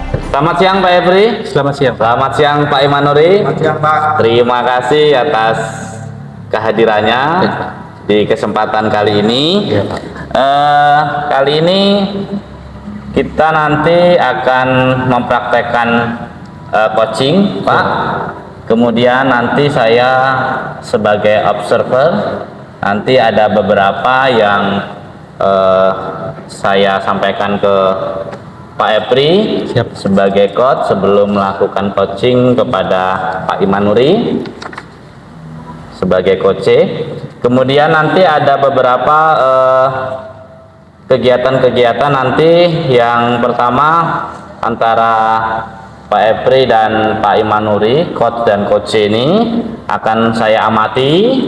Selamat siang Pak Efri. Selamat siang, Pak. Selamat siang Pak Imanuri. Selamat siang, Pak. Terima kasih atas kehadirannya Ya, Pak. di kesempatan kali ini. Ya, Pak. Kali ini kita nanti akan mempraktekkan coaching, Pak. Kemudian nanti saya sebagai observer, nanti ada beberapa yang saya sampaikan ke Pak Epri. Siap. Sebagai coach sebelum melakukan coaching kepada Pak Imanuri sebagai coach. Kemudian nanti ada beberapa kegiatan-kegiatan nanti. Yang pertama antara Pak Epri dan Pak Imanuri, coach dan coach ini akan saya amati,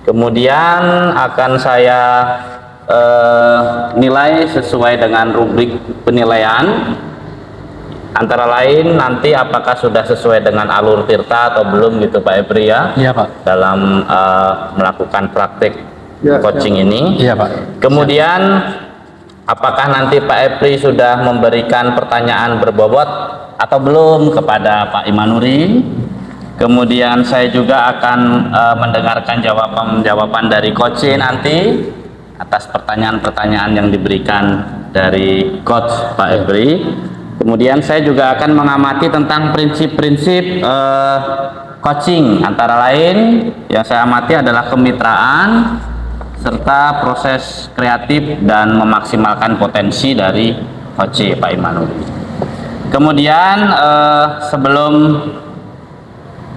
kemudian akan saya nilai sesuai dengan rubrik penilaian, antara lain nanti apakah sudah sesuai dengan alur tirta atau belum gitu Pak Epri ya. Iya, Pak. Dalam melakukan praktik Ya, coaching ini. Iya, Pak. Kemudian apakah nanti Pak Epri sudah memberikan pertanyaan berbobot atau belum kepada Pak Imanuri. Kemudian saya juga akan mendengarkan jawaban dari coach nanti atas pertanyaan-pertanyaan yang diberikan dari coach Pak Epri. Kemudian saya juga akan mengamati tentang prinsip-prinsip coaching, antara lain yang saya amati adalah kemitraan serta proses kreatif dan memaksimalkan potensi dari coach Pak Imanuri. Kemudian sebelum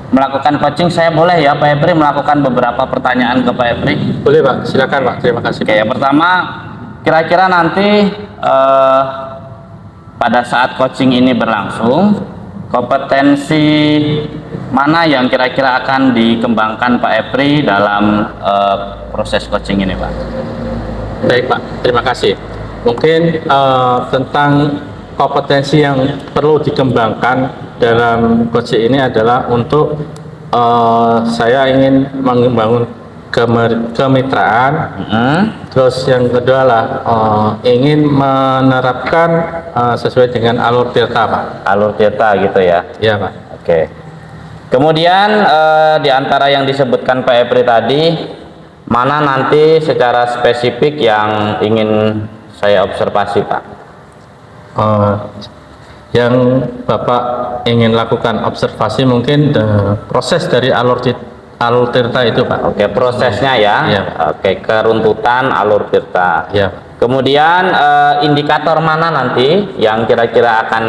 melakukan coaching, saya boleh ya Pak Epri melakukan beberapa pertanyaan ke Pak Epri? Boleh, Pak. Silakan, Pak. Terima kasih. Oke, yang pertama, kira-kira nanti pada saat coaching ini berlangsung, kompetensi mana yang kira-kira akan dikembangkan Pak Epri dalam proses coaching ini, Pak? Baik, Pak. Terima kasih. Mungkin tentang kompetensi yang perlu dikembangkan dalam coaching ini adalah untuk saya ingin membangun kemitraan. Terus yang kedua lah ingin menerapkan sesuai dengan alur tirta, Pak. Alur tirta gitu ya? Iya, Pak. Oke. Kemudian di antara yang disebutkan Pak Epri tadi, mana nanti secara spesifik yang ingin saya observasi, Pak? Yang Bapak ingin lakukan observasi mungkin proses dari alur tirta itu, Pak. Oke, prosesnya ya. Iya. Oke, keruntutan alur tirta. Iya. Kemudian indikator mana nanti yang kira-kira akan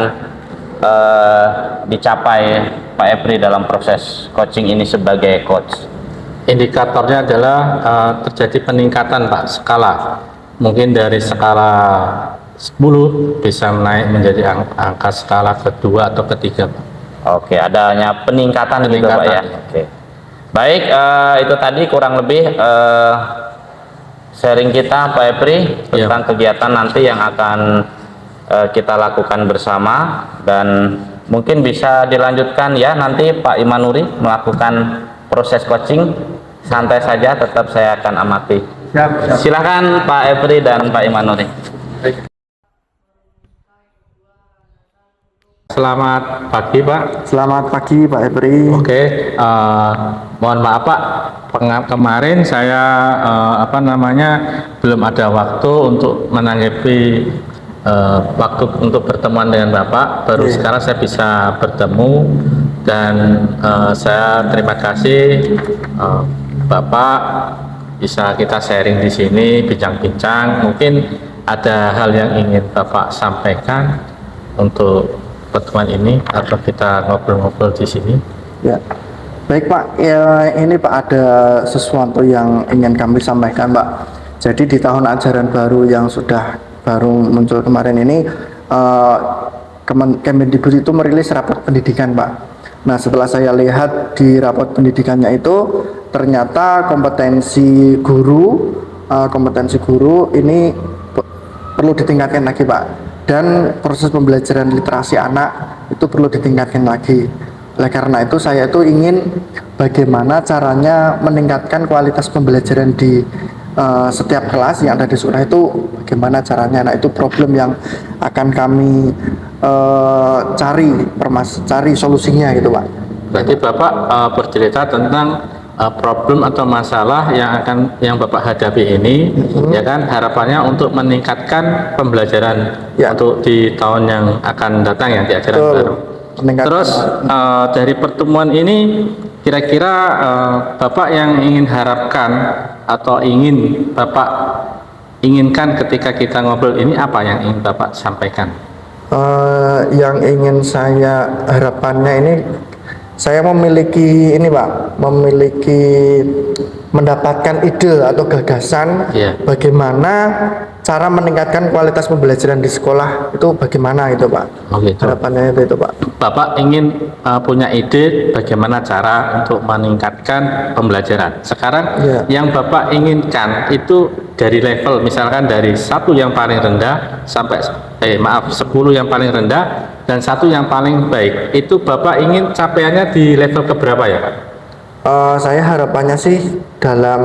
dicapai Pak Epri dalam proses coaching ini sebagai coach? Indikatornya adalah terjadi peningkatan, Pak, skala. Mungkin dari skala 10 bisa naik menjadi angka skala kedua atau ketiga, Pak. Oke, adanya peningkatan gitu Pak ya. Oke. Baik, itu tadi kurang lebih sharing kita Pak Epri tentang kegiatan nanti yang akan kita lakukan bersama, dan mungkin bisa dilanjutkan ya nanti Pak Imanuri melakukan proses coaching. Santai saja, tetap saya akan amati. Siap. Silakan Pak Epri dan Pak Imanuri. Selamat pagi, Pak. Selamat pagi Pak Epri. Oke, mohon maaf Pak, kemarin saya belum ada waktu untuk menanggapi waktu untuk bertemuan dengan Bapak. Baru sekarang saya bisa bertemu, dan saya terima kasih Bapak bisa kita sharing di sini, bincang-bincang. Mungkin ada hal yang ingin Bapak sampaikan untuk pertemuan ini, atau kita ngobrol-ngobrol di sini. Ya, baik Pak. Ya, ini Pak ada sesuatu yang ingin kami sampaikan, Pak. Jadi di tahun ajaran baru yang sudah baru muncul kemarin ini, Kemendikbud itu merilis rapor pendidikan, Pak. Nah, setelah saya lihat di rapor pendidikannya itu, ternyata kompetensi guru ini perlu ditingkatkan lagi, Pak. Dan proses pembelajaran literasi anak itu perlu ditingkatkan lagi. Oleh karena itu saya itu ingin bagaimana caranya meningkatkan kualitas pembelajaran di setiap kelas yang ada di sekolah itu bagaimana caranya. Nah, itu problem yang akan kami cari solusinya gitu Pak. Berarti Bapak bercerita tentang problem atau masalah yang Bapak hadapi ini, ya kan, harapannya untuk meningkatkan pembelajaran Ya. untuk di tahun yang akan datang ya, di ajaran Betul. baru. Meningkatkan. Terus dari pertemuan ini kira-kira Bapak yang ingin harapkan atau ingin Bapak inginkan ketika kita ngobrol ini, apa yang ingin Bapak sampaikan? Yang ingin saya harapannya ini, saya memiliki ini Pak, mendapatkan ide atau gagasan Iya. bagaimana cara meningkatkan kualitas pembelajaran di sekolah itu bagaimana itu Pak. Oh gitu. Harapannya itu Pak. Bapak ingin punya ide bagaimana cara untuk meningkatkan pembelajaran. Sekarang Iya. yang Bapak inginkan itu dari level, misalkan dari 1 yang paling rendah sampai 10 yang paling rendah dan 1 yang paling baik. Itu Bapak ingin capaiannya di level keberapa ya Pak? Saya harapannya sih dalam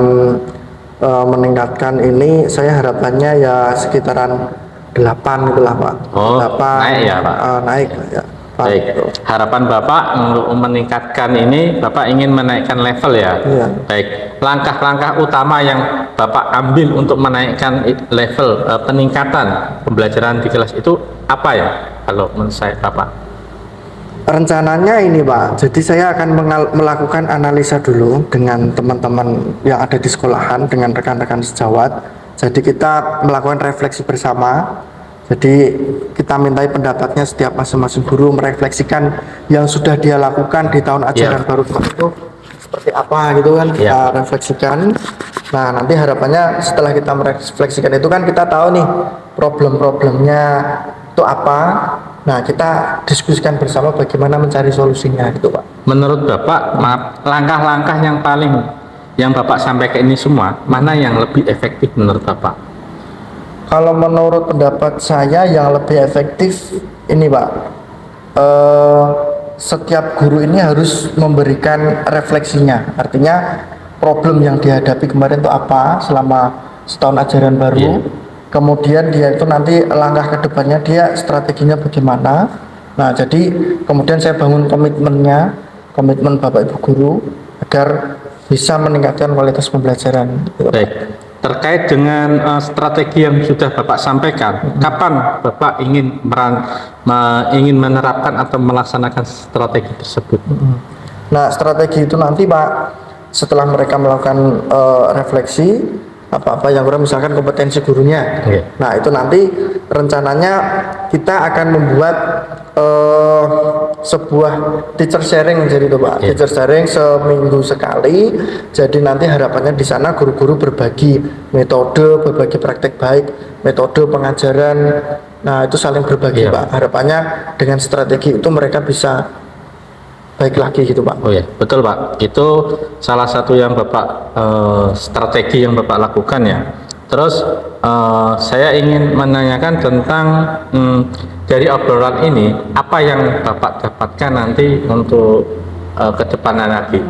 meningkatkan ini, saya harapannya ya sekitaran 8 itulah Pak. Oh, 8, naik ya, Pak? Naik ya Pak. Baik, harapan Bapak untuk meningkatkan ini, Bapak ingin menaikkan level ya? Iya. Baik, langkah-langkah utama yang Bapak ambil untuk menaikkan level peningkatan pembelajaran di kelas itu apa ya? Kalau menurut saya Bapak? Rencananya ini Pak, jadi saya akan melakukan analisa dulu dengan teman-teman yang ada di sekolahan, dengan rekan-rekan sejawat. Jadi kita melakukan refleksi bersama. Jadi kita mintai pendapatnya setiap masing-masing guru merefleksikan yang sudah dia lakukan di tahun ajaran baru itu seperti apa gitu kan, kita refleksikan. Nah, nanti harapannya setelah kita merefleksikan itu kan kita tahu nih problem-problemnya itu apa. Nah, kita diskusikan bersama bagaimana mencari solusinya gitu Pak. Menurut Bapak, langkah-langkah yang Bapak sampaikan ini semua, mana yang lebih efektif menurut Bapak? Kalau menurut pendapat saya yang lebih efektif ini Pak, setiap guru ini harus memberikan refleksinya. Artinya problem yang dihadapi kemarin itu apa selama setahun ajaran baru. Kemudian dia itu nanti langkah ke depannya dia strateginya bagaimana. Nah, jadi kemudian saya bangun komitmen Bapak Ibu guru agar bisa meningkatkan kualitas pembelajaran. Baik, terkait dengan strategi yang sudah Bapak sampaikan, kapan Bapak ingin menerapkan atau melaksanakan strategi tersebut? Nah, strategi itu nanti Pak, setelah mereka melakukan refleksi apa-apa yang kurang, misalkan kompetensi gurunya. Nah, itu nanti rencananya kita akan membuat sebuah teacher sharing, jadi itu Pak, teacher sharing seminggu sekali. Jadi nanti harapannya di sana guru-guru berbagi metode, berbagi praktek baik, metode pengajaran. Nah, itu saling berbagi Pak. Harapannya dengan strategi itu mereka bisa baik lagi gitu Pak. Oh ya, betul Pak. Itu salah satu yang Bapak strategi yang Bapak lakukan ya. Terus saya ingin menanyakan tentang dari obrolan ini, apa yang Bapak dapatkan nanti untuk kedepannya lagi?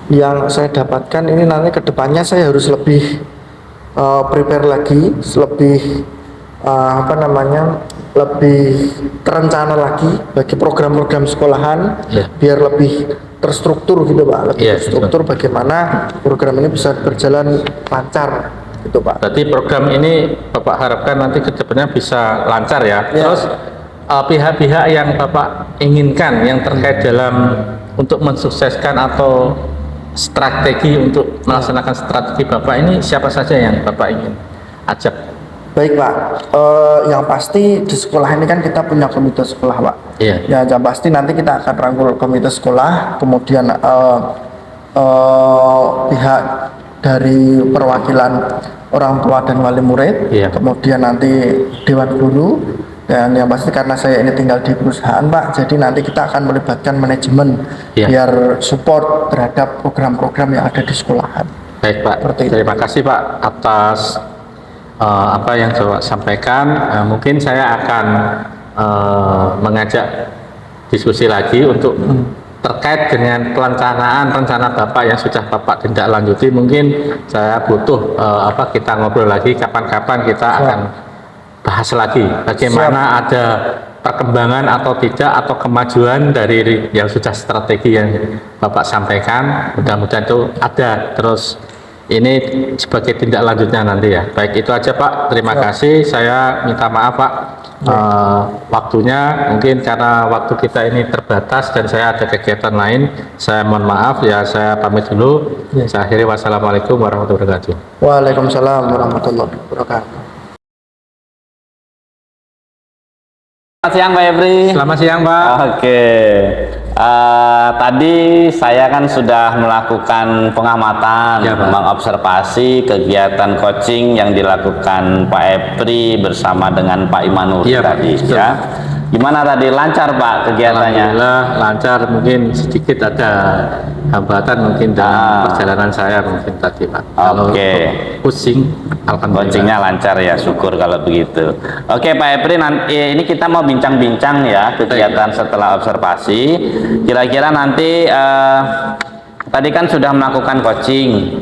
Yang saya dapatkan ini nanti kedepannya saya harus lebih prepare lagi, lebih lebih terencana lagi bagi program-program sekolahan, biar lebih terstruktur gitu Pak, lebih terstruktur bagaimana program ini bisa berjalan lancar gitu Pak. Berarti program ini Bapak harapkan nanti kedepannya bisa lancar ya. Terus pihak-pihak yang Bapak inginkan yang terkait dalam untuk mensukseskan atau strategi untuk melaksanakan strategi Bapak ini, siapa saja yang Bapak ingin ajak? Baik Pak, yang pasti di sekolah ini kan kita punya komite sekolah Pak. Ya, yang pasti nanti kita akan rangkul komite sekolah, kemudian pihak dari perwakilan orang tua dan wali murid, kemudian nanti dewan guru, dan yang pasti karena saya ini tinggal di perusahaan Pak, jadi nanti kita akan melibatkan manajemen biar support terhadap program-program yang ada di sekolahan. Baik Pak, terima kasih Pak atas apa yang Bapak sampaikan. Mungkin saya akan mengajak diskusi lagi untuk terkait dengan perencanaan rencana Bapak yang sudah Bapak tindak lanjuti, mungkin saya butuh kita ngobrol lagi kapan-kapan kita akan bahas lagi bagaimana ada perkembangan atau tidak atau kemajuan dari yang sudah strategi yang Bapak sampaikan. Mudah-mudahan itu ada terus. Ini sebagai tindak lanjutnya nanti ya. Baik, itu aja Pak. Terima kasih. Saya minta maaf Pak. Waktunya mungkin karena waktu kita ini terbatas dan saya ada kegiatan lain. Saya mohon maaf ya. Saya pamit dulu. Saya akhiri. Wassalamualaikum warahmatullahi wabarakatuh. Waalaikumsalam warahmatullahi wabarakatuh. Selamat siang Pak Epri. Selamat siang Pak. Oke. Tadi saya kan sudah melakukan pengamatan, Ya, Pak. mengobservasi kegiatan coaching yang dilakukan Pak Epri bersama dengan Pak Imanuri Iya, Pak. tadi Betul. ya. Gimana tadi, lancar Pak kegiatannya? Alhamdulillah lancar, mungkin sedikit ada hambatan mungkin dalam perjalanan saya mungkin tadi Pak. Kalau Oke. pusing, alhamdulillah. Coachingnya lancar ya, syukur kalau begitu. Oke Pak Epri, nanti ini kita mau bincang-bincang ya kegiatan setelah observasi. Kira-kira nanti tadi kan sudah melakukan coaching.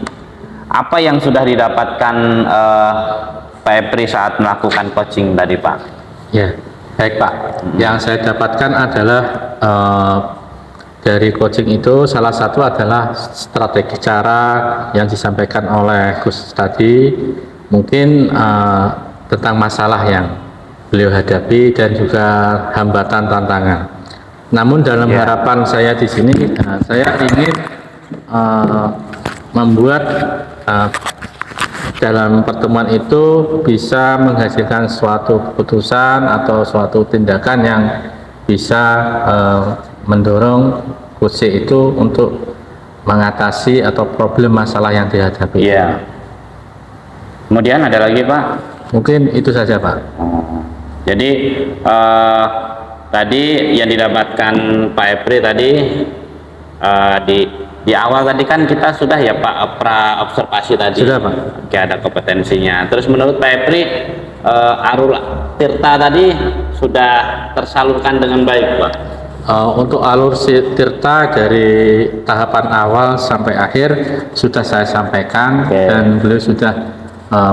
Apa yang sudah didapatkan Pak Epri saat melakukan coaching tadi Pak? Ya, baik Pak. Yang saya dapatkan adalah dari coaching itu salah satu adalah strategi cara yang disampaikan oleh Gus tadi, mungkin tentang masalah yang beliau hadapi dan juga hambatan tantangan. Namun dalam harapan saya di sini, saya ingin membuat dalam pertemuan itu bisa menghasilkan suatu keputusan atau suatu tindakan yang bisa mendorong coach itu untuk mengatasi atau problem masalah yang dihadapi. Iya. Kemudian ada lagi Pak? Mungkin itu saja Pak. Jadi tadi yang didapatkan Pak Epri tadi di awal tadi kan kita sudah ya Pak pra observasi tadi. Sudah Pak. Oke, ada kompetensinya. Terus menurut Pak Epri Arul Tirta tadi sudah tersalurkan dengan baik Pak? Untuk alur Tirta dari tahapan awal sampai akhir sudah saya sampaikan. Oke. Dan beliau sudah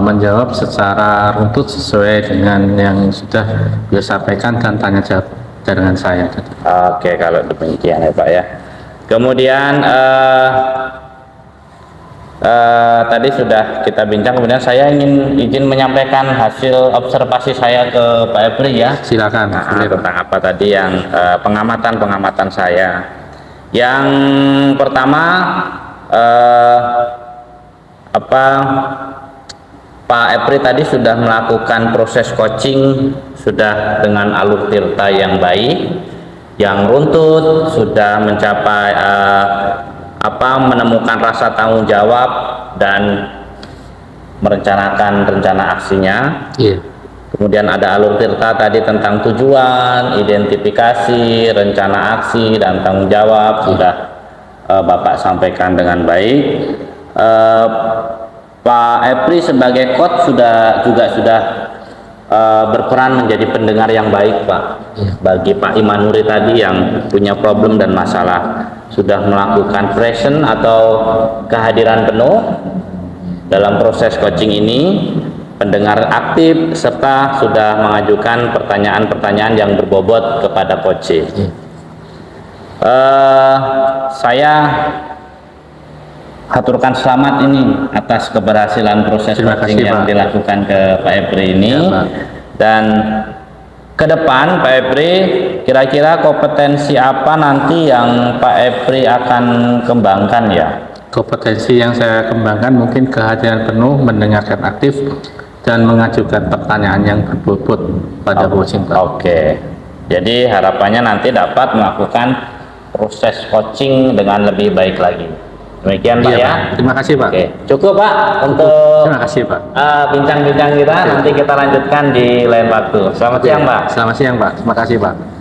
menjawab secara runtut sesuai dengan yang sudah beliau sampaikan dan tanya jawab dengan saya. Oke, kalau demikian ya Pak ya. Kemudian tadi sudah kita bincang, kemudian saya izin menyampaikan hasil observasi saya ke Pak Epri ya. Silakan. Tentang apa tadi yang pengamatan saya. Yang pertama Pak Epri tadi sudah melakukan proses coaching sudah dengan alur Tirta yang baik, yang runtut, sudah mencapai menemukan rasa tanggung jawab dan merencanakan rencana aksinya. Iya. Kemudian ada alur Tirta tadi tentang tujuan, identifikasi, rencana aksi dan tanggung jawab sudah Bapak sampaikan dengan baik. Pak Epri sebagai coach sudah berperan menjadi pendengar yang baik Pak. Bagi Pak Imanuri tadi yang punya problem dan masalah, sudah melakukan present atau kehadiran penuh dalam proses coaching ini, pendengar aktif, serta sudah mengajukan pertanyaan-pertanyaan yang berbobot kepada coach. Saya haturkan selamat ini atas keberhasilan proses coaching yang dilakukan ke Pak Epri ini. Ya, dan ke depan Pak Epri, kira-kira kompetensi apa nanti yang Pak Epri akan kembangkan ya? Kompetensi yang saya kembangkan mungkin kehadiran penuh, mendengarkan aktif, dan mengajukan pertanyaan yang berbobot pada coaching Pak. Oke. Jadi harapannya nanti dapat melakukan proses coaching dengan lebih baik lagi. Demikian Pak ya. Terima kasih Pak. Oke, cukup Pak untuk Terima kasih Pak. bincang-bincang kita. Nanti kita lanjutkan di lain waktu. Selamat siang Pak. Selamat siang Pak. Terima kasih Pak.